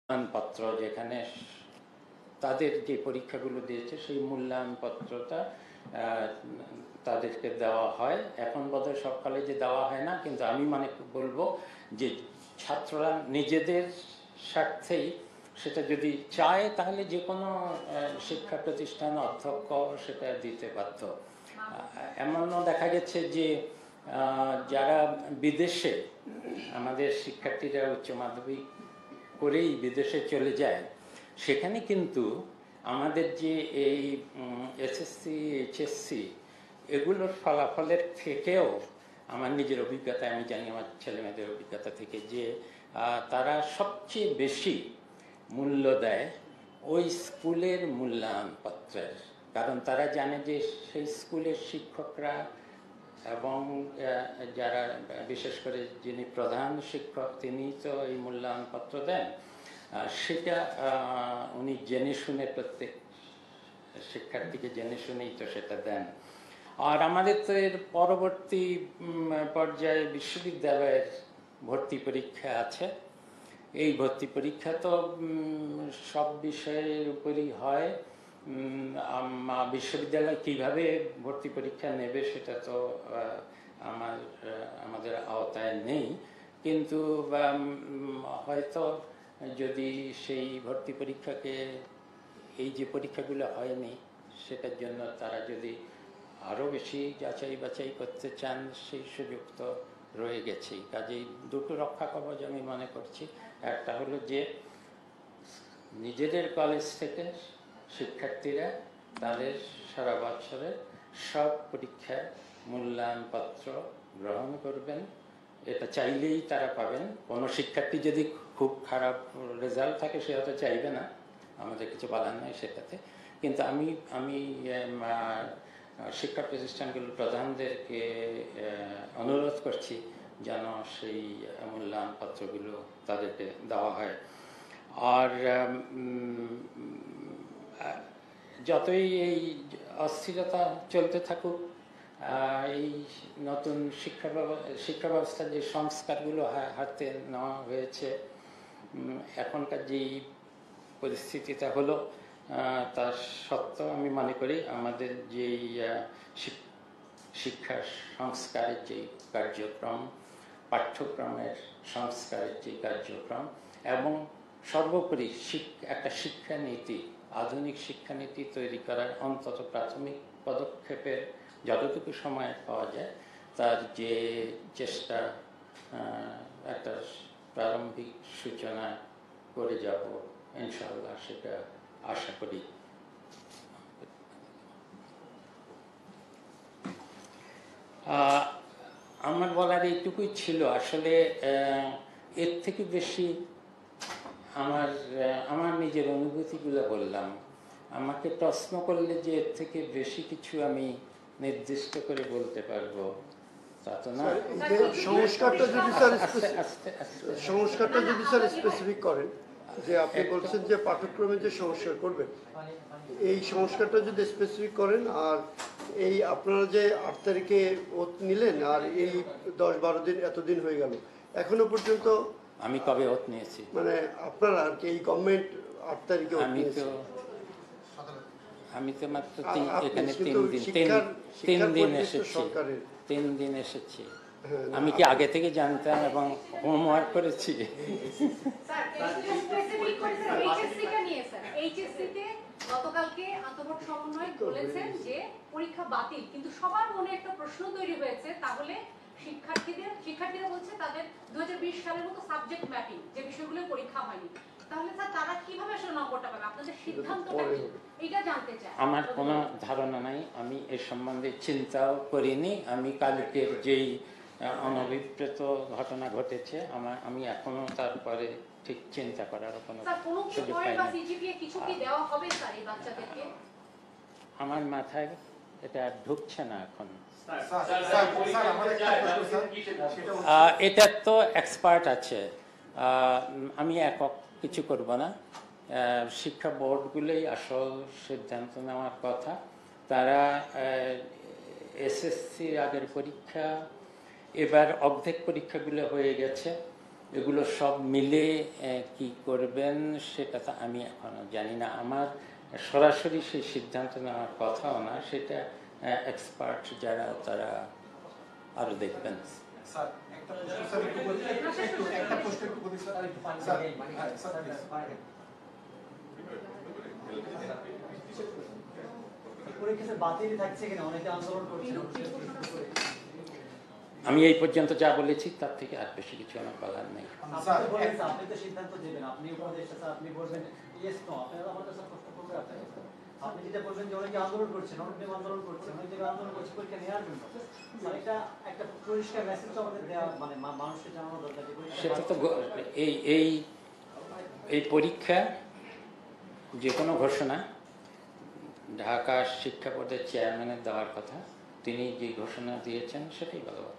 মূল্যায়নপত্র যেখানে তাদের যে পরীক্ষাগুলো দিয়েছে সেই মূল্যায়নপত্রটা তাদেরকে দেওয়া হয়। এখন বোধহয় সব কলেজে দেওয়া হয় না, কিন্তু আমি বলবো যে ছাত্ররা নিজেদের স্বার্থেই সেটা যদি চায় তাহলে যে কোনো শিক্ষা প্রতিষ্ঠান অধ্যক্ষ সেটা দিতে বাধ্য। এমনও দেখা গেছে যে যারা বিদেশে, আমাদের শিক্ষার্থীরা উচ্চ মাধ্যমিক করেই বিদেশে চলে যায়, সেখানে কিন্তু আমাদের যে এই এসএসসি এইচএসসি এগুলোর ফলাফলের থেকেও আমার নিজের অভিজ্ঞতা, আমি জানি আমার ছেলেমেয়েদের অভিজ্ঞতা থেকে, যে তারা সবচেয়ে বেশি মূল্য দেয় ওই স্কুলের মূল্যায়নপত্রের। কারণ তারা জানে যে সেই স্কুলের শিক্ষকরা এবং যারা বিশেষ করে যিনি প্রধান শিক্ষক তিনি তো এই মূল্যায়নপত্র দেন, সেটা উনি জেনে শুনে প্রত্যেক শিক্ষার্থীকে জেনে শুনেই তো সেটা দেন। আর আমাদের তো এর পরবর্তী পর্যায়ে বিশ্ববিদ্যালয়ের ভর্তি পরীক্ষা আছে। এই ভর্তি পরীক্ষা তো সব বিষয়ের উপরই হয়। বিশ্ববিদ্যালয় কিভাবে ভর্তি পরীক্ষা নেবে সেটা তো আমাদের আওতায় নেই, কিন্তু হয়তো যদি সেই ভর্তি পরীক্ষাকে, এই যে পরীক্ষাগুলো হয়নি সেটার জন্য তারা যদি আরও বেশি যাচাই বাছাই করতে চান, সেই সুযোগ তো রয়ে গেছেই। কাজেই দুটো রক্ষা কবচ আমি মনে করছি। একটা হলো যে নিজেদের কলেজ থেকে শিক্ষার্থীরা তাদের সারা বছরে সব পরীক্ষার মূল্যায়নপত্র গ্রহণ করবেন, এটা চাইলেই তারা পাবেন। কোনো শিক্ষার্থী যদি খুব খারাপ রেজাল্ট থাকে সে হয়তো চাইবে না, আমাদের কিছু বলার নয় সেটাতে, কিন্তু আমি শিক্ষা প্রতিষ্ঠানগুলোর প্রধানদেরকে অনুরোধ করছি যেন সেই মূল্যায়নপত্রগুলো তাদেরকে দেওয়া হয়। আর যতই এই অস্থিরতা চলতে থাকুক, এই নতুন শিক্ষা ব্যবস্থার যে সংস্কারগুলো হাতে নেওয়া হয়েছে, এখনকার যেই পরিস্থিতিটা হলো, তার সত্ত্বেও আমি মনে করি আমাদের যেই শিক্ষা সংস্কারের যে কার্যক্রম, পাঠ্যক্রমের সংস্কারের যে কার্যক্রম, এবং সর্বোপরি একটা শিক্ষানীতি, আধুনিক শিক্ষানীতি তৈরি করার অন্তত প্রাথমিক পদক্ষেপের যতটুকু সময় পাওয়া যায় তার যে চেষ্টা, একটা প্রারম্ভিক সূচনা করে যাব ইনশাআল্লাহ, সেটা আশা করি। আমার বলার এইটুকুই ছিল। আসলে এর থেকে বেশি আমার নিজের অনুভূতিগুলো বললাম। আমাকে প্রশ্ন করলে যে এর থেকে বেশি কিছু আমি নির্দিষ্ট করে বলতে পারবো তা তো না। সংস্কারটা যদি স্যার স্পেসিফিক করেন, যে আপনি বলছেন যে পাঠ্যক্রমে যে সংস্কার করবেন, এই সংস্কারটা যদি স্পেসিফিক করেন, আর এই আপনারা যে 8 তারিখে ওত নিলেন আর এই 10-12 দিন এতদিন হয়ে গেল, এখনো পর্যন্ত আমি কবে ওত নিয়েছি? মানে আপনারা আর কি এই গভর্নমেন্ট 8 তারিখে ওত নিয়েছে। আমি তো মাত্র এখানে 3 দিন এসেছি। আমি কি আগে থেকে জানতাম এবং হোমওয়ার্ক করেছি? গতকালকে আন্তঃবোর্ড সমন্বয় বলেছেন যে পরীক্ষা বাতিল, কিন্তু সবার মনে একটা প্রশ্ন তৈরি হয়েছে, তাহলে শিক্ষার্থীরা বলছে তাদের 2020 সালের মতো সাবজেক্ট ম্যাপিং যে বিষয়গুলো পরীক্ষা হয়নি, তাহলে স্যার তারা কিভাবে আসলে নম্বরটা পাবে? আপনাদের সিদ্ধান্তটা কি এটা জানতে চাই। আমার কোনো ধারণা নাই, আমি এ সম্বন্ধে চিন্তাও করিনি। আমি কালকের যেই অনভিপ্রেত ঘটনা ঘটেছে, আমি এখনো তারপরে ঠিক চিন্তা করার কোনো সুযোগ পাইনি। আমার মাথায় এটা ঢুকছে না এখন। এটা তো এক্সপার্ট আছে, আমি একক কিছু করব না। শিক্ষা বোর্ডগুলোই আসল সিদ্ধান্ত নেওয়ার কথা। তারা এসএসসির আগের পরীক্ষা, এবার অর্ধেক পরীক্ষাগুলো হয়ে গেছে এগুলো সব মিলে কি করবেন সেটা তো আমি এখনো জানি না। আমার সরাসরি সেই সিদ্ধান্ত নেওয়ার কথাও না, সেটা এক্সপার্ট যারা তারা আরো দেখবেন। স্যার একটা প্রশ্ন স্যার একটু বলি, একটা প্রশ্ন একটু বলি স্যার। স্যার পরীক্ষা বাতিল থাকছে কিনা, অনেকে আন্দোলন করছে। আমি এই পর্যন্ত যা বলেছি তার থেকে আর বেশি কিছু আমার বলার নেই। আপনি তো সিদ্ধান্ত দেবেন, আপনি উপদেষ্টা স্যার, আপনি বলবেন ইয়েস নো, আপনারা আমাদের সাথে প্রশ্ন করবে আপনারা। আপনি যেটা বলবেন যে অনেকে আন্দোলন করছেন, অনেকে আন্দোলন করছেন, অনেক জায়গায় আন্দোলন করছে পরীক্ষা নেওয়ার জন্য, স্যার এটা একটা পরিষ্কার মেসেজ আমাদের দেওয়া, মানে মানুষকে জানানো দরকার যে সেটা তো এই এই এই পরীক্ষা যে কোনো ঘোষণা ঢাকা শিক্ষা বোর্ডের চেয়ারম্যানের দেওয়ার কথা, তিনি যে ঘোষণা দিয়েছেন সেটাই বলবো।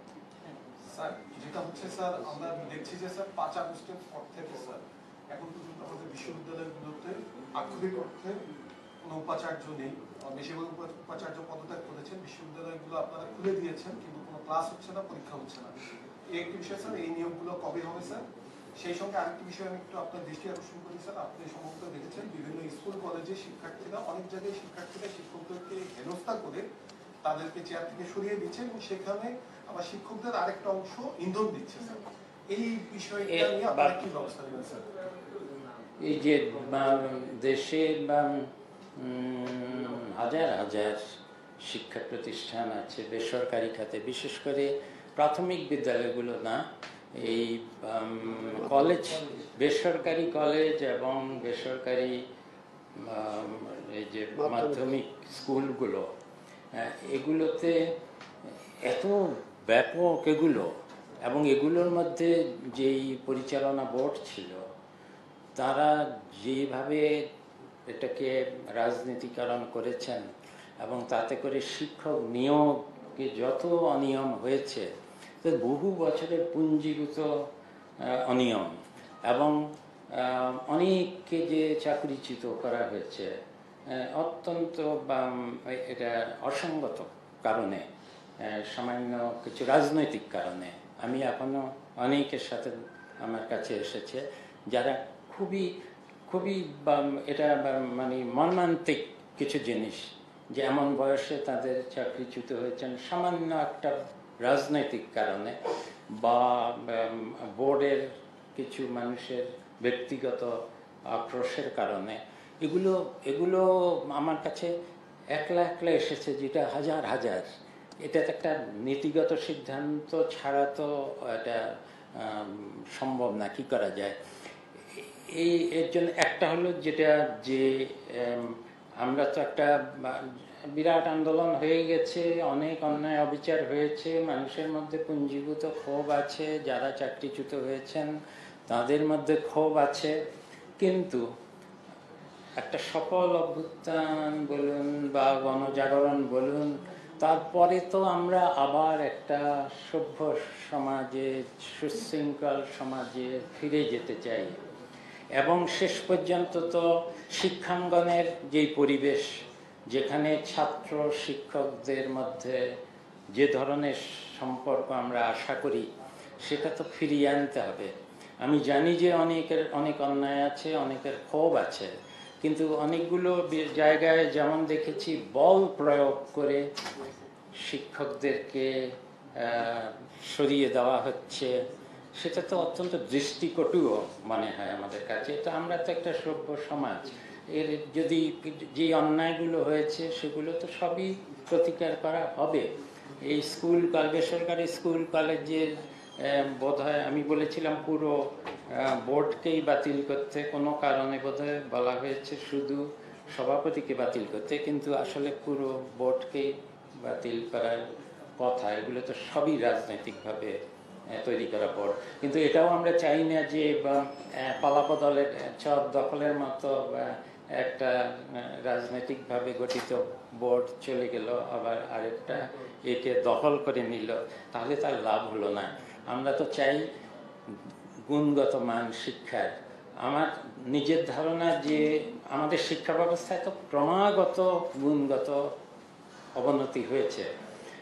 স্যার যেটা হচ্ছে স্যার, আমরা দেখছি যে স্যার 5 আগস্টের পর থেকে স্যার এখন পর্যন্ত আমাদের বিশ্ববিদ্যালয়গুলোতে আক্ষরিক অর্থে কোনো উপাচার্য নেই। বেশিরভাগ উপাচার্য পদত্যাগ করেছেন। বিশ্ববিদ্যালয়গুলো আপনারা খুলে দিয়েছেন, কিন্তু কোনো ক্লাস হচ্ছে না, পরীক্ষা হচ্ছে না। এই একটি বিষয় স্যার, এই নিয়মগুলো কবে হবে স্যার? সেই সঙ্গে আরেকটি বিষয় আমি একটু আপনার দৃষ্টি আকর্ষণ করি স্যার, আপনি সম্ভবত দেখেছেন বিভিন্ন স্কুল কলেজে শিক্ষার্থীরা, অনেক জায়গায় শিক্ষার্থীরা শিক্ষকদেরকে হেনস্থা করে তাদেরকে চেয়ার থেকে সরিয়ে দিচ্ছে, এবং সেখানে আবার শিক্ষকদের আরেকটা অংশ ইন্ধন দিচ্ছে স্যার। এই বিষয়টা নিয়ে আপনারা কি ব্যবস্থা নেবেন স্যার? এই যে দেশে হাজার হাজার শিক্ষা প্রতিষ্ঠান আছে বেসরকারি খাতে, বিশেষ করে প্রাথমিক বিদ্যালয়গুলো না, এই কলেজ, বেসরকারি কলেজ এবং বেসরকারি এই যে মাধ্যমিক স্কুলগুলো, এগুলোতে এত ব্যাপক এগুলো, এবং এগুলোর মধ্যে যেই পরিচালনা বোর্ড ছিল তারা যেভাবে এটাকে রাজনীতিকরণ করেছেন, এবং তাতে করে শিক্ষক নিয়োগে যত অনিয়ম হয়েছে, তো বহু বছরের পুঞ্জীভূত অনিয়ম, এবং অনেককে যে চাকরিচ্যুত করা হয়েছে অত্যন্ত এটা অসঙ্গত কারণে, সামান্য কিছু রাজনৈতিক কারণে। আমি এখনো অনেকের সাথে আমার কাছে এসেছে যারা খুবই খুবই এটা মানে মর্মান্তিক কিছু জিনিস, যে এমন বয়সে তাদের চাকরিচ্যুত হয়েছেন সামান্য একটা রাজনৈতিক কারণে, বা বোর্ডের কিছু মানুষের ব্যক্তিগত আক্রোশের কারণে। এগুলো আমার কাছে একলা একলা এসেছে, যেটা হাজার হাজার। এটা একটা নীতিগত সিদ্ধান্ত ছাড়া তো এটা সম্ভব না, কি করা যায়। এর জন্য একটা হলো যেটা, যে আমরা তো একটা বিরাট আন্দোলন হয়ে গেছে, অনেক অন্যায় অবিচার হয়েছে, মানুষের মধ্যে পুঞ্জীভূত ক্ষোভ আছে, যারা চাকরিচ্যুত হয়েছেন তাদের মধ্যে ক্ষোভ আছে, কিন্তু একটা সফল অভ্যুত্থান বলুন বা গণজাগরণ বলুন, তারপরে তো আমরা আবার একটা সভ্য সমাজে, সুশৃঙ্খল সমাজে ফিরে যেতে চাই। এবং শেষ পর্যন্ত তো শিক্ষাঙ্গনের যেই পরিবেশ, যেখানে ছাত্র শিক্ষকদের মধ্যে যে ধরনের সম্পর্ক আমরা আশা করি, সেটা তো ফিরিয়ে আনতে হবে। আমি জানি যে অনেক অন্যায় আছে, অনেকের ক্ষোভ আছে, কিন্তু অনেকগুলো জায়গায় যেমন দেখেছি বল প্রয়োগ করে শিক্ষকদেরকে সরিয়ে দেওয়া হচ্ছে, সেটা তো অত্যন্ত দৃষ্টিকটুও মনে হয় আমাদের কাছে। এটা আমরা তো একটা সভ্য সমাজ, এর যদি যে অন্যায়গুলো হয়েছে সেগুলো তো সবই প্রতিকার করা হবে। এই বেসরকারি স্কুল কলেজের বোধহয় আমি বলেছিলাম পুরো বোর্ডকেই বাতিল করতে, কোনো কারণে বোধহয় বলা হয়েছে শুধু সভাপতিকে বাতিল করতে, কিন্তু আসলে পুরো বোর্ডকেই বাতিল করার কথা। এগুলো তো সবই রাজনৈতিকভাবে তৈরি করা বোর্ড, কিন্তু এটাও আমরা চাই না যে পালাবদলের চর দখলের মতো একটা রাজনৈতিকভাবে গঠিত বোর্ড চলে গেল, আবার আরেকটা একে দখল করে নিল, তাহলে তার লাভ হলো না। আমরা তো চাই গুণগত মান শিক্ষার। আমার নিজের ধারণা যে আমাদের শিক্ষা ব্যবস্থায় তো ক্রমাগত গুণগত অবনতি হয়েছে,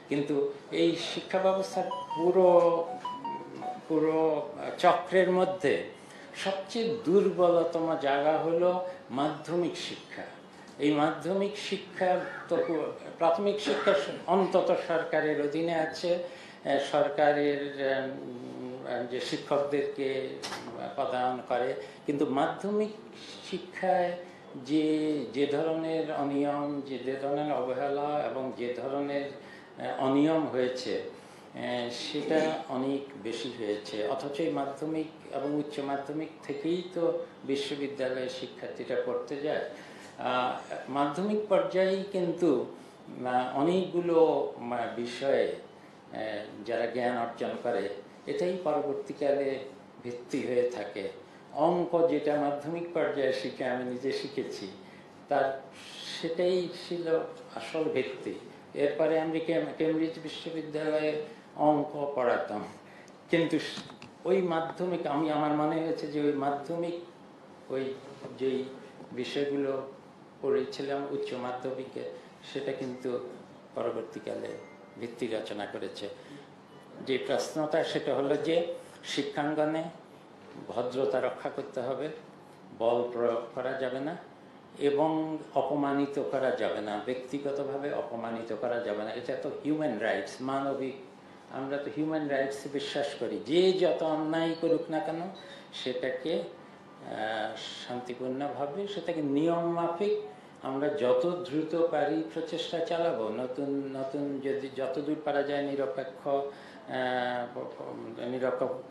কিন্তু এই শিক্ষা ব্যবস্থার পুরো পুরো চক্রের মধ্যে সবচেয়ে দুর্বলতম জায়গা হলো মাধ্যমিক শিক্ষা। এই মাধ্যমিক শিক্ষা তো প্রাথমিক শিক্ষা অন্তত সরকারের অধীনে আছে, সরকারের যে শিক্ষকদেরকে প্রদান করে, কিন্তু মাধ্যমিক শিক্ষায় যে ধরনের অনিয়ম, যে ধরনের অবহেলা এবং যে ধরনের অনিয়ম হয়েছে সেটা অনেক বেশি হয়েছে। অথচ এই মাধ্যমিক এবং উচ্চ মাধ্যমিক থেকেই তো বিশ্ববিদ্যালয়ের শিক্ষার্থীরা পড়তে যায়। মাধ্যমিক পর্যায়েই কিন্তু অনেকগুলো বিষয়ে যারা জ্ঞান অর্জন করে এটাই পরবর্তীকালে ভিত্তি হয়ে থাকে। অঙ্ক যেটা মাধ্যমিক পর্যায়ে শিখে আমি নিজে শিখেছি, তার সেটাই ছিল আসল ভিত্তি। এরপরে আমি কেমব্রিজ বিশ্ববিদ্যালয়ে অঙ্ক পড়াতাম, কিন্তু ওই মাধ্যমিক আমার মনে হয়েছে যে ওই মাধ্যমিক ওই যেই বিষয়গুলো পড়েছিলাম উচ্চ মাধ্যমিকে সেটা কিন্তু পরবর্তীকালে ভিত্তি রচনা করেছে। যে প্রশ্নটা সেটা হলো যে শিক্ষাঙ্গনে ভদ্রতা রক্ষা করতে হবে, বল প্রয়োগ করা যাবে না এবং অপমানিত করা যাবে না, ব্যক্তিগতভাবে অপমানিত করা যাবে না। এটা তো হিউম্যান রাইটস, মানবিক, আমরা তো হিউম্যান রাইটসে বিশ্বাস করি। যে যত অন্যায় করুক না কেন সেটাকে শান্তিপূর্ণভাবে, সেটাকে নিয়ম মাফিক আমরা যত দ্রুত পারি প্রচেষ্টা চালাবো। নতুন নতুন যদি যতদূর পারা যায় নিরপেক্ষ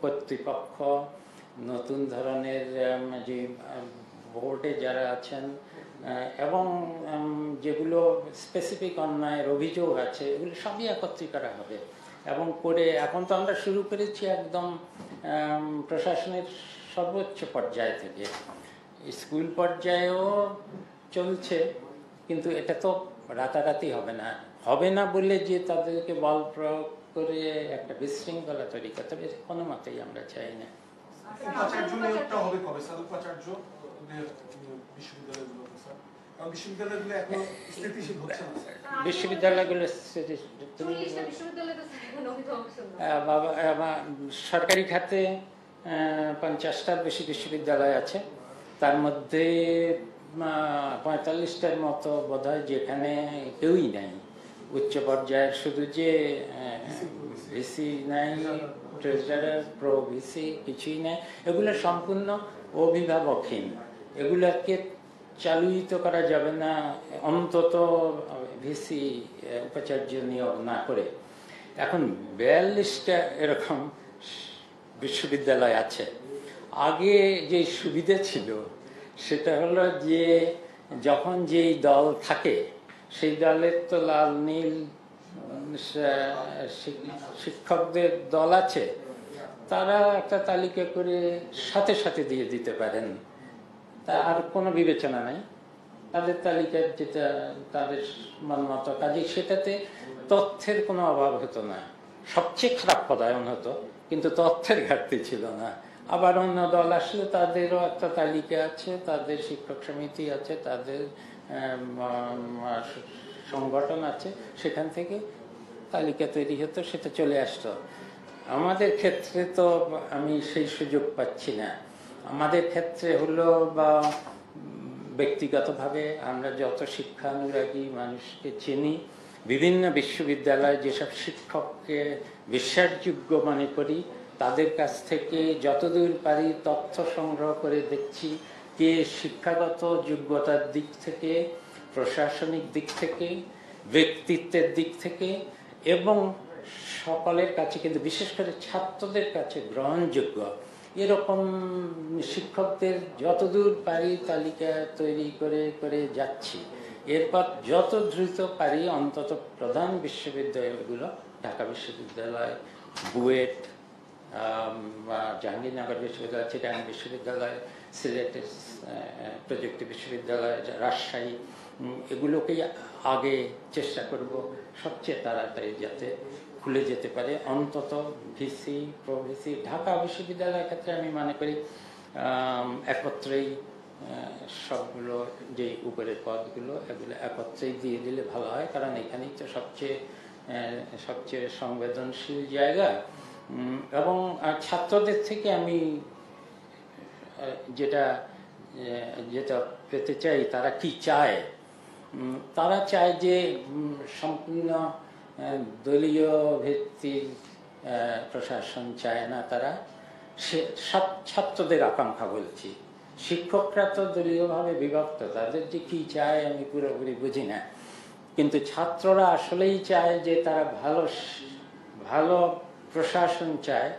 কর্তৃপক্ষ, নতুন ধরনের যে বোর্ডে যারা আছেন এবং যেগুলো স্পেসিফিক অন্যায়ের অভিযোগ আছে এগুলো সবই একত্রিত করা হবে। এবং করে এখন তো আমরা শুরু করেছি একদম প্রশাসনের সর্বোচ্চ পর্যায় থেকে, স্কুল পর্যায়েও চলছে, কিন্তু এটা তো রাতারাতি হবে না বলে যে তাদেরকে বল প্রয়োগ করে একটা বিশৃঙ্খলা তৈরি করতে হবে কোনো মতেই আমরা চাই না। উপাচার্য নিয়োগটা হবে কবে স্যার? উপাচার্য বিশ্ববিদ্যালয়গুলোতে স্যার, কারণ বিশ্ববিদ্যালয়গুলো এখন স্থিতিশীল হচ্ছে না স্যার। বিশ্ববিদ্যালয়গুলো সরকারি খাতে 50টার বেশি বিশ্ববিদ্যালয় আছে, তার মধ্যে 45টার মতো বোধহয় যেখানে কেউই নাই। উচ্চ পর্যায়ের শুধু যে ভিসি নাই, ট্রেজারার, প্রো ভিসি কিছুই নাই, এগুলো সম্পূর্ণ অভিভাবকহীন। এগুলোকে চালুইত করা যাবে না অন্তত ভিসি উপাচার্য নিয়োগ না করে। এখন 42টা এরকম বিশ্ববিদ্যালয় আছে। আগে যে সুবিধা ছিল সেটা হলো যে যখন যেই দল থাকে সেই দলের তো লাল নীল শিক্ষকদের দল আছে, তারা একটা তালিকা করে সাথে সাথে দিয়ে দিতে পারেন, তা আর কোনো বিবেচনা নাই। তাদের তালিকা যেটা তাদের মতো কাজে, সেটাতে তথ্যের কোনো অভাব হতো না। সবচেয়ে খারাপ পদায়ন হতো কিন্তু তথ্যের ঘাটতি ছিল না। আবার অন্য দল আসলে তাদেরও একটা তালিকা আছে, তাদের শিক্ষক সমিতি আছে, তাদের সংগঠন আছে, সেখান থেকে তালিকা তৈরি হতো, সেটা চলে আসতো। আমাদের ক্ষেত্রে তো আমি সেই সুযোগ পাচ্ছি না। আমাদের ক্ষেত্রে হলো বা ব্যক্তিগতভাবে আমরা যত শিক্ষানুরাগী মানুষকে চিনি, বিভিন্ন বিশ্ববিদ্যালয়ে যেসব শিক্ষককে বিশ্বাসযোগ্য মনে করি তাদের কাছ থেকে যতদূর পারি তথ্য সংগ্রহ করে দেখছি কে শিক্ষাগত যোগ্যতার দিক থেকে, প্রশাসনিক দিক থেকে, ব্যক্তিত্বের দিক থেকে এবং সকলের কাছে, কিন্তু বিশেষ করে ছাত্রদের কাছে গ্রহণযোগ্য এরকম শিক্ষকদের যতদূর পারি তালিকা তৈরি করে করে যাচ্ছি। এরপর যত দ্রুত পারি অন্তত প্রধান বিশ্ববিদ্যালয়গুলো, ঢাকা বিশ্ববিদ্যালয়, বুয়েট, জাহাঙ্গীরনগর বিশ্ববিদ্যালয়, চিটাগাং বিশ্ববিদ্যালয়, সিলেটের প্রযুক্তি বিশ্ববিদ্যালয়, রাজশাহী, এগুলোকেই আগে চেষ্টা করব সবচেয়ে তাড়াতাড়ি যাতে খুলে যেতে পারে। অন্তত ভিসি, প্রো ভিসি, ঢাকা বিশ্ববিদ্যালয়ের ক্ষেত্রে আমি মনে করি একত্রেই সবগুলো যে উপরের পদগুলো এগুলো একত্রেই দিয়ে দিলে ভালো হয়, কারণ এখানেই তো সবচেয়ে সংবেদনশীল জায়গা। এবং ছাত্রদের থেকে আমি যেটা যেটা পেতে চাই, তারা কি চায়। তারা চায় যে সম্পূর্ণ দলীয় ভিত্তিক প্রশাসন চায় না তারা, সে ছাত্রদের আকাঙ্ক্ষা বলছি। শিক্ষকরা তো দলীয়ভাবে বিভক্ত, তাদের যে কি চায় আমি পুরোপুরি বুঝি না, কিন্তু ছাত্ররা আসলেই চায় যে তারা ভালো প্রশাসন চায়,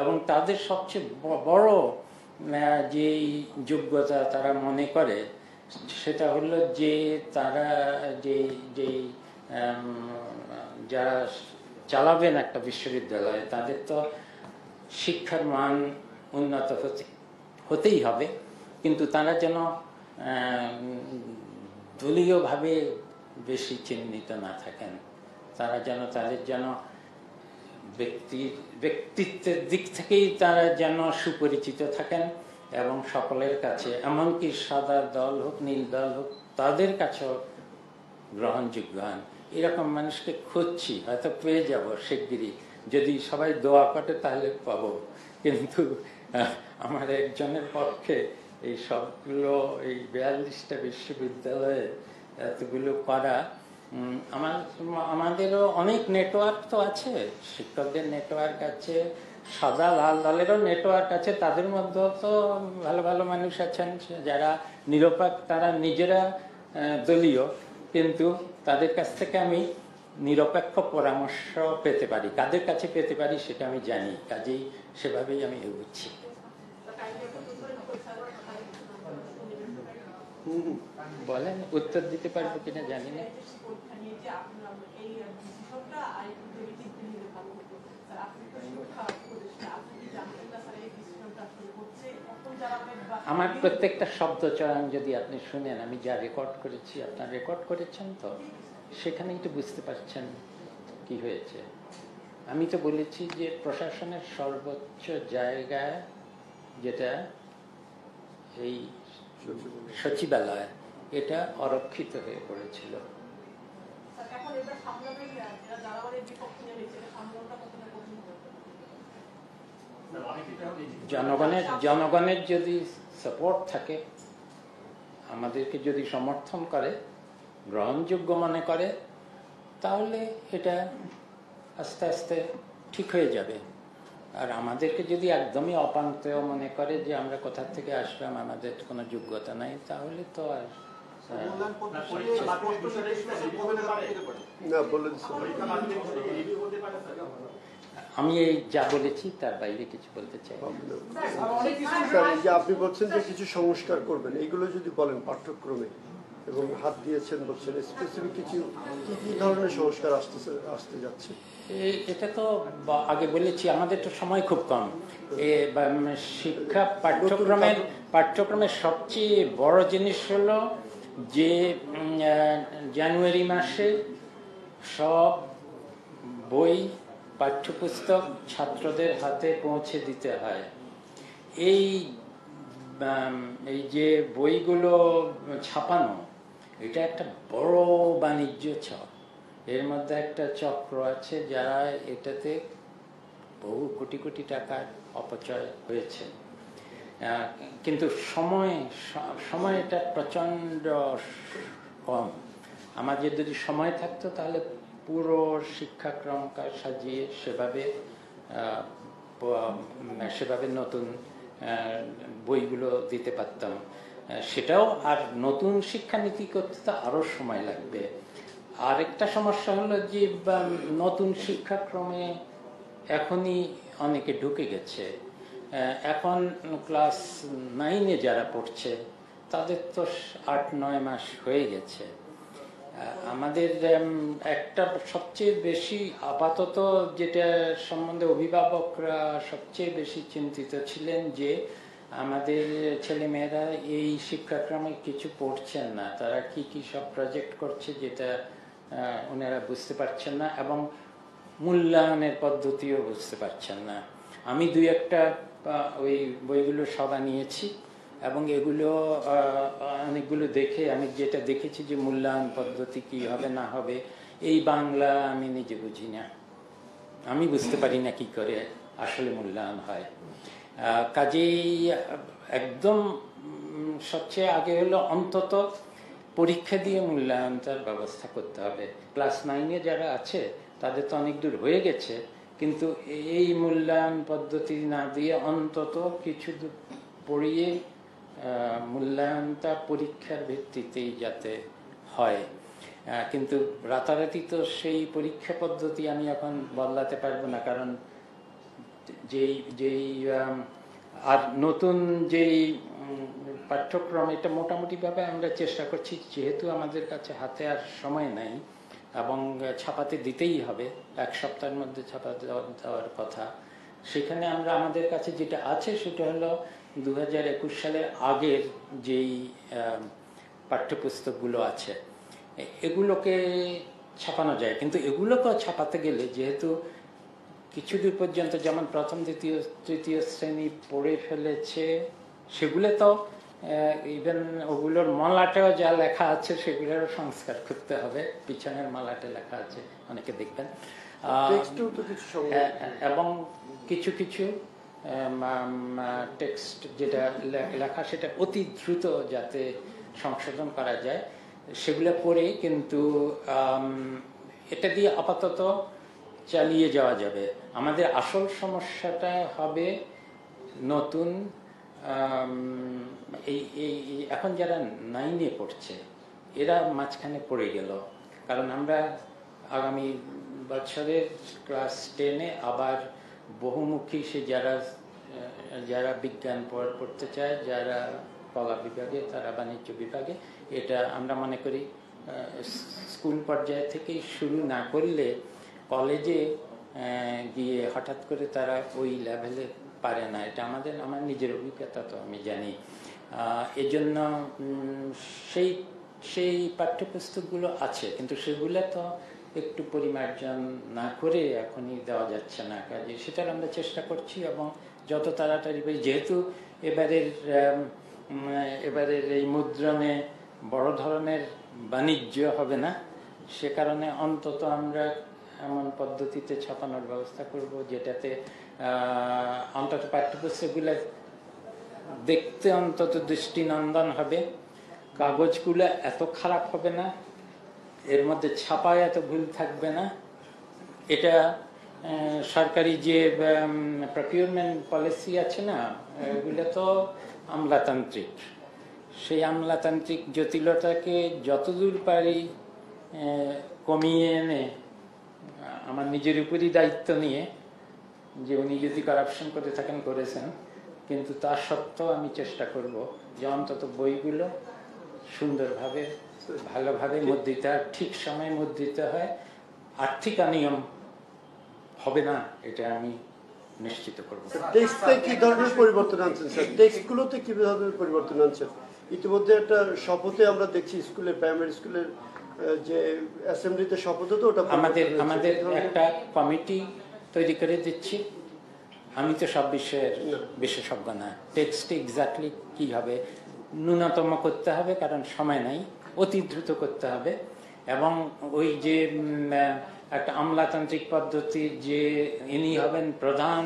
এবং তাদের সবচেয়ে বড় যে যোগ্যতা তারা মনে করে সেটা হলো যে তারা যে যারা চালাবেন একটা বিশ্ববিদ্যালয় তাদের তো শিক্ষার মান উন্নত হতেই হবে, কিন্তু তারা যেন দলীয়ভাবে বেশি চিহ্নিত না থাকেন। তারা যেন তাদের যেন ব্যক্তিত্বের দিক থেকেই তারা যেন সুপরিচিত থাকেন এবং সকলের কাছে, এমনকি সাদা দল হোক নীল দল হোক, তাদের কাছেও গ্রহণযোগ্য হন। এরকম মানুষকে খুঁজছি, হয়তো পেয়ে যাব শিগগিরই, যদি সবাই দোয়া করে তাহলে পাবো। কিন্তু আমার একজনের পক্ষে এই সবগুলো, এই 42টা বিশ্ববিদ্যালয়ে এতগুলো করা, আমাদেরও অনেক নেটওয়ার্ক তো আছে, শিক্ষকদের নেটওয়ার্ক আছে, সাদা লাল দলেরও নেটওয়ার্ক আছে, তাদের মধ্যেও তো ভালো ভালো মানুষ আছেন যারা নিরপেক্ষ, তারা নিজেরা দলীয়, কিন্তু তাদের কাছ থেকে আমি নিরপেক্ষ পরামর্শ পেতে পারি। কাদের কাছে পেতে পারি সেটা আমি জানি, কাজেই সেভাবেই আমি এগোচ্ছি। বলেন, উত্তর দিতে পারবো কিনা জানি না। আমার প্রত্যেকটা শব্দ চয়ন যদি আপনি শুনেন, আমি যা রেকর্ড করেছি, আপনার রেকর্ড করেছেন তো, সেখানে একটু বুঝতে পারছেন কি হয়েছে। আমি তো বলেছি যে প্রশাসনের সর্বোচ্চ জায়গায় যেটা এই সচিবালয়, এটা অরক্ষিত হয়ে পড়েছিল। জনগণের যদি সাপোর্ট থাকে, আমাদেরকে যদি সমর্থন করে, গ্রহণযোগ্য মনে করে, তাহলে এটা আস্তে আস্তে ঠিক হয়ে যাবে। আর আমাদেরকে যদি একদমই অপান্তেয় মনে করে যে আমরা কোথা থেকে আসলাম, আমাদের কোনো যোগ্যতা নাই, তাহলে তো আর আমি এই যা বলেছি তার বাইরে কিছু বলতে চাই। যে আপনি বলছেন যে কিছু সংস্কার করবেন, এইগুলো যদি বলেন পাঠ্যক্রমে, এবং হাত দিয়েছেন বলছেন স্পেসিফিক কিছু কি কি ধরনের সংস্কার আসতে যাচ্ছে? এটা তো আগে বলেছি, আমাদের তো সময় খুব কম। শিক্ষা পাঠ্যক্রমের সবচেয়ে বড় জিনিস হলো যে জানুয়ারি মাসে সব বই, পাঠ্যপুস্তক ছাত্রদের হাতে পৌঁছে দিতে হয়। এই যে বইগুলো ছাপানো, এটা একটা বড় বাণিজ্য চক্র। এর মধ্যে একটা চক্র আছে যারা এটাতে বহু কোটি কোটি টাকার অপচয় হয়েছে। কিন্তু সময়টা প্রচণ্ড কম। আমাদের যদি সময় থাকতো তাহলে পুরো শিক্ষাক্রমকে সাজিয়ে সেভাবে নতুন বইগুলো দিতে পারতাম। সেটাও, আর নতুন শিক্ষানীতি করতে তো আরও সময় লাগবে। আরেকটা সমস্যা হলো যে নতুন শিক্ষাক্রমে এখনই অনেকে ঢুকে গেছে। এখন ক্লাস 9-এ যারা পড়ছে তাদের তো 8-9 মাস হয়ে গেছে। আমাদের একটা সবচেয়ে বেশি আপাতত যেটা সম্বন্ধে অভিভাবকরা সবচেয়ে বেশি চিন্তিত ছিলেন যে আমাদের ছেলেমেয়েরা এই শিক্ষাক্রমে কিছু পড়ছেন না, তারা কি কি সব প্রজেক্ট করছে যেটা ওনারা বুঝতে পারছেন না, এবং মূল্যায়নের পদ্ধতিও বুঝতে পারছেন না। আমি 2-1টা ওই বইগুলো সব নিয়েছি, এবং এগুলো অনেকগুলো দেখে আমি যেটা দেখেছি যে মূল্যায়ন পদ্ধতি কি হবে না হবে, এই বাংলা আমি নিজে বুঝি না, আমি বুঝতে পারি না কি করে আসলে মূল্যায়ন হয়। কাজেই একদম সবচেয়ে আগে হলো অন্তত পরীক্ষা দিয়ে মূল্যায়নটার ব্যবস্থা করতে হবে। ক্লাস 9-এ যারা আছে তাদের তো অনেক দূর হয়ে গেছে, কিন্তু এই মূল্যায়ন পদ্ধতি না দিয়ে অন্তত কিছু দূর পড়িয়ে মূল্যায়নটা পরীক্ষার ভিত্তিতেই যাতে হয়। কিন্তু রাতারাতি তো সেই পরীক্ষা পদ্ধতি আমি এখন বদলাতে পারবো না, কারণ যেই আর নতুন যেই পাঠ্যক্রম, এটা মোটামুটিভাবে আমরা চেষ্টা করছি, যেহেতু আমাদের কাছে হাতে আর সময় নাই এবং ছাপাতে দিতেই হবে, 1 সপ্তাহের মধ্যে ছাপাতে দেওয়ার কথা। সেখানে আমরা আমাদের কাছে যেটা আছে সেটা হলো 2021 সালের আগের যেই পাঠ্যপুস্তকগুলো আছে এগুলোকে ছাপানো যায়, কিন্তু এগুলোকে ছাপাতে গেলে যেহেতু কিছু দূর পর্যন্ত যেমন প্রথম দ্বিতীয় তৃতীয় শ্রেণী পড়ে ফেলেছে, সেগুলো তো ইভেন ওগুলোর মলাটেও যা লেখা আছে সেগুলোরও সংস্কার করতে হবে। পিছনের মলাটে লেখা আছে অনেকে দেখবেন, এবং কিছু কিছু টেক্সট যেটা লেখা সেটা অতি দ্রুত যাতে সংশোধন করা যায় সেগুলো পড়ে, কিন্তু এটা দিয়ে আপাতত চালিয়ে যাওয়া যাবে। আমাদের আসল সমস্যাটা হবে নতুন এই এখন যারা 9-এ পড়ছে এরা মাঝখানে পড়ে গেল, কারণ আমরা আগামী বছরের ক্লাস 10-এ আবার বহুমুখী সে যারা বিজ্ঞান পড়তে চায়, যারা কলা বিভাগে, তারা বাণিজ্য বিভাগে, এটা আমরা মনে করি স্কুল পর্যায়ে থেকেই শুরু না করলে কলেজে গিয়ে হঠাৎ করে তারা ওই লেভেলে পারে না। এটা আমার নিজের অভিজ্ঞতা, তো আমি জানি। এজন্য সেই পাঠ্যপুস্তকগুলো আছে, কিন্তু সেগুলো তো একটু পরিমার্জন না করে এখনই দেওয়া যাচ্ছে না। কাজে সেটার আমরা চেষ্টা করছি, এবং যত তাড়াতাড়ি যেহেতু এবারের এই মুদ্রণে বড় ধরনের বাণিজ্য হবে না, সে কারণে অন্তত আমরা এমন পদ্ধতিতে ছাপানোর ব্যবস্থা করব যেটাতে অন্তত পাঠ্যপুস্তকগুলো দেখতে অন্তত দৃষ্টিনন্দন হবে, কাগজগুলো এত খারাপ হবে না, এর মধ্যে ছাপায় এত ভুল থাকবে না। এটা সরকারি যে প্রকিউরমেন্ট পলিসি আছে না, এগুলো তো আমলাতান্ত্রিক। সেই আমলাতান্ত্রিক জটিলতাকে যতদূর পারি কমিয়ে এনে আমার নিজের উপরই দায়িত্ব নিয়ে, যে উনি যদি কারাপশন করে থাকেন করেছেন, কিন্তু তা সত্ত্বেও আমি চেষ্টা করব যে অন্তত বইগুলো সুন্দরভাবে ভালোভাবে মুদ্রিত, ঠিক সময়ে মুদ্রিত হয়, আর্থিক অনিয়ম হবে না, এটা আমি নিশ্চিত করব। টেক্সটে কি ধরনের পরিবর্তন আনছেন স্যার? টেক্সটগুলোতে কি ধরনের পরিবর্তন আনছেন? ইতিমধ্যে একটা শপথে আমরা দেখছি স্কুলে, প্রাইমারি স্কুলের যে অ্যাসেম্বলিতে শপথ হতো, ওটা আমাদের একটা কমিটি তৈরি করে দিচ্ছি। আমি তো সব বিষয়ের বিশেষজ্ঞ না। টেক্সট এক্স্যাক্টলি কি হবে ন্যূনতম করতে হবে, কারণ সময় নাই, অতি দ্রুত করতে হবে। এবং ওই যে একটা আমলাতান্ত্রিক পদ্ধতির যে ইনি হবেন প্রধান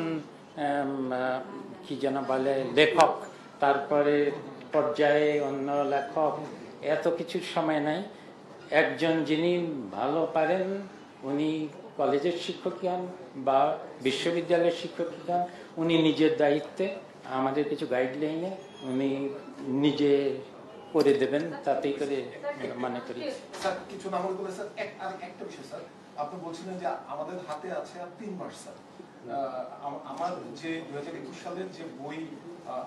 কি যেন বলে লেখক, তারপরে পর্যায়ে অন্য লেখক, এত কিছুর সময় নাই। একজন যিনি ভালো পারেন উনি কলেজের শিক্ষক হন বা বিশ্ববিদ্যালয়ের শিক্ষক হন, উনি নিজের দায়িত্বে আমাদের কিছু গাইডলাইনে উনি নিজে করে দেবেন, তাতেই করে মনে করি। স্যার কিছু না হলে স্যার একটা বিষয় স্যার, আপনি বলছিলেন যে আমাদের হাতে আছে আর 3 মাস স্যার। আমার যে 2021 সালের যে বই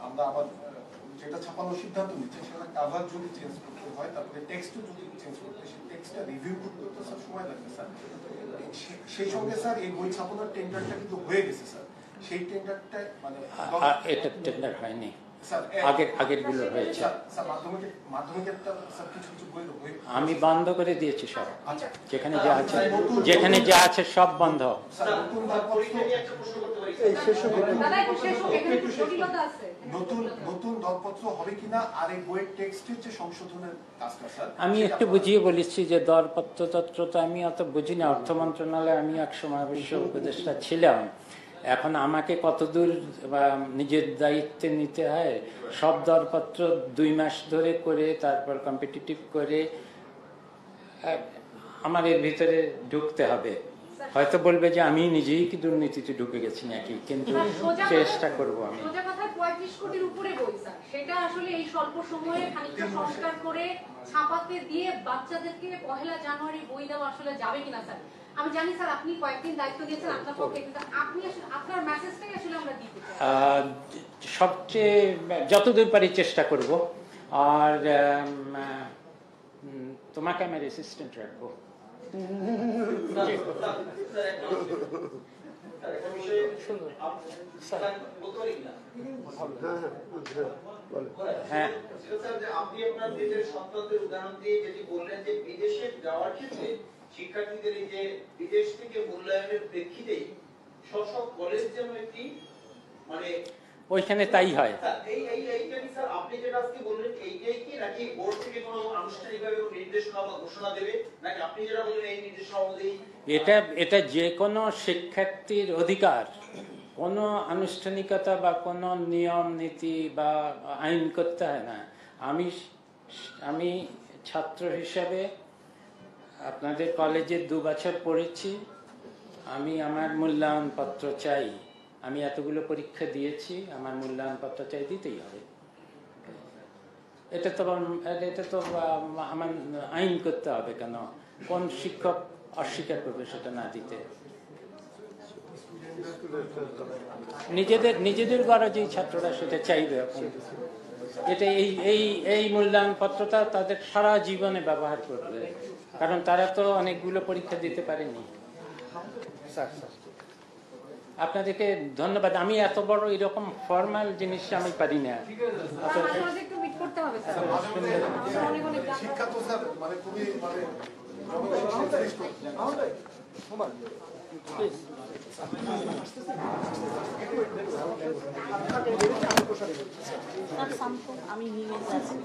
আমরা আবার যেটা ছাপানোর সিদ্ধান্ত নিচ্ছে, সেটা কাভার যদি চেঞ্জ করতে হয়, তারপরে টেক্সটও যদি চেঞ্জ করতে হয়, সেই টেক্সটটা রিভিউ করতে তো স্যার সময় লাগবে স্যার। সেই সঙ্গে স্যার এই বই ছাপানোর টেন্ডারটা কিন্তু হয়ে গেছে স্যার। সেই টেন্ডারটা মানে এটা টেন্ডার হয়নি, আগের গুলো হয়েছে। আমি বন্ধ করে দিয়েছি সব, যেখানে যা আছে সব বন্ধ। আমি একটু বুঝিয়ে বলেছি যে দরপত্র তত্ত্ব তো আমি অত বুঝি না, অর্থ মন্ত্রণালয়ে আমি এক সময় অবশ্য উপদেষ্টা ছিলাম। এখন আমাকে কতদূর নিজের দায়িত্বে নিতে হয়, সব দরপত্র 2 মাস ধরে করে তারপর কম্পিটিটিভ করে আমার এর ভিতরে ঢুকতে হবে। হয়তো বলবে যে আমি নিজেই কি দুর্নীতিতে ঢুকে গেছি নাকি, কিন্তু চেষ্টা করব আমি। সোজা কথায় 35 কোটির উপরে বই স্যার, সেটা আসলে এই স্বল্প সময়ে খানিকটা সংস্কার করে ছাপাতে দিয়ে বাচ্চাদেরকে 1 জানুয়ারি বই দেওয়া আসলে যাবে কিনা স্যার? আমি জানি স্যার আপনি কয়েকদিন দায়িত্ব দিয়েছেন আপনার পক্ষে, কিন্তু আপনি আসলে আপনার মেসেজটাই আসলে আমরা দিতে চাই। সবচেয়ে যতদূর পারি চেষ্টা করব। আর তোমাকে আমার অ্যাসিস্ট্যান্ট রাখবো। হ্যাঁ, আপনি আপনার দেশের সন্তানদের উদাহরণ দিয়ে যেটি বললেন যে বিদেশে যাওয়ার ক্ষেত্রে শিক্ষার্থীদের এই যে বিদেশ থেকে মূল্যায়নের প্রেক্ষিতেই সব কলেজ যেন একটি মানে ওইখানে তাই হয়। এইটা কি স্যার আপনি যেটা আজকে বললেন এইটাই কি, নাকি বোর্ড থেকে কোনো আনুষ্ঠানিকভাবে নির্দেশনা বা ঘোষণা দেবে, নাকি আপনি যেটা বললেন এই নির্দেশনা অনুযায়ী? এটা যে কোনো শিক্ষার্থীর অধিকার, কোনো আনুষ্ঠানিকতা বা কোনো নিয়ম নীতি বা আইন করতে হয় না। আমি ছাত্র হিসাবে আপনাদের কলেজে 2 বছর পড়েছি, আমি আমার মূল্যায়ন পত্র চাই। আমি এতগুলো পরীক্ষা দিয়েছি, আমার মূল্যায়ন পত্র চাই, দিতেই হবে। এটা তো আমার আইন করতে হবে কেন? কোন শিক্ষক অস্বীকার করবে সেটা না দিতে? নিজেদের গরজেই ছাত্ররা সেটা চাইবে। এখন এটা এই মূল্যায়ন পত্রটা তাদের সারা জীবনে ব্যবহার করবে, কারণ তারা তো অনেকগুলো পরীক্ষা দিতে পারেনি। আপনাদেরকে ধন্যবাদ। আমি এত বড় এরকম ফর্মাল জিনিস আমি পারি না। আমাদের একটু মিট করতে হবে স্যার। শিক্ষা তো স্যার মানে খুবই মানে আমি নিয়ে যাচ্ছি।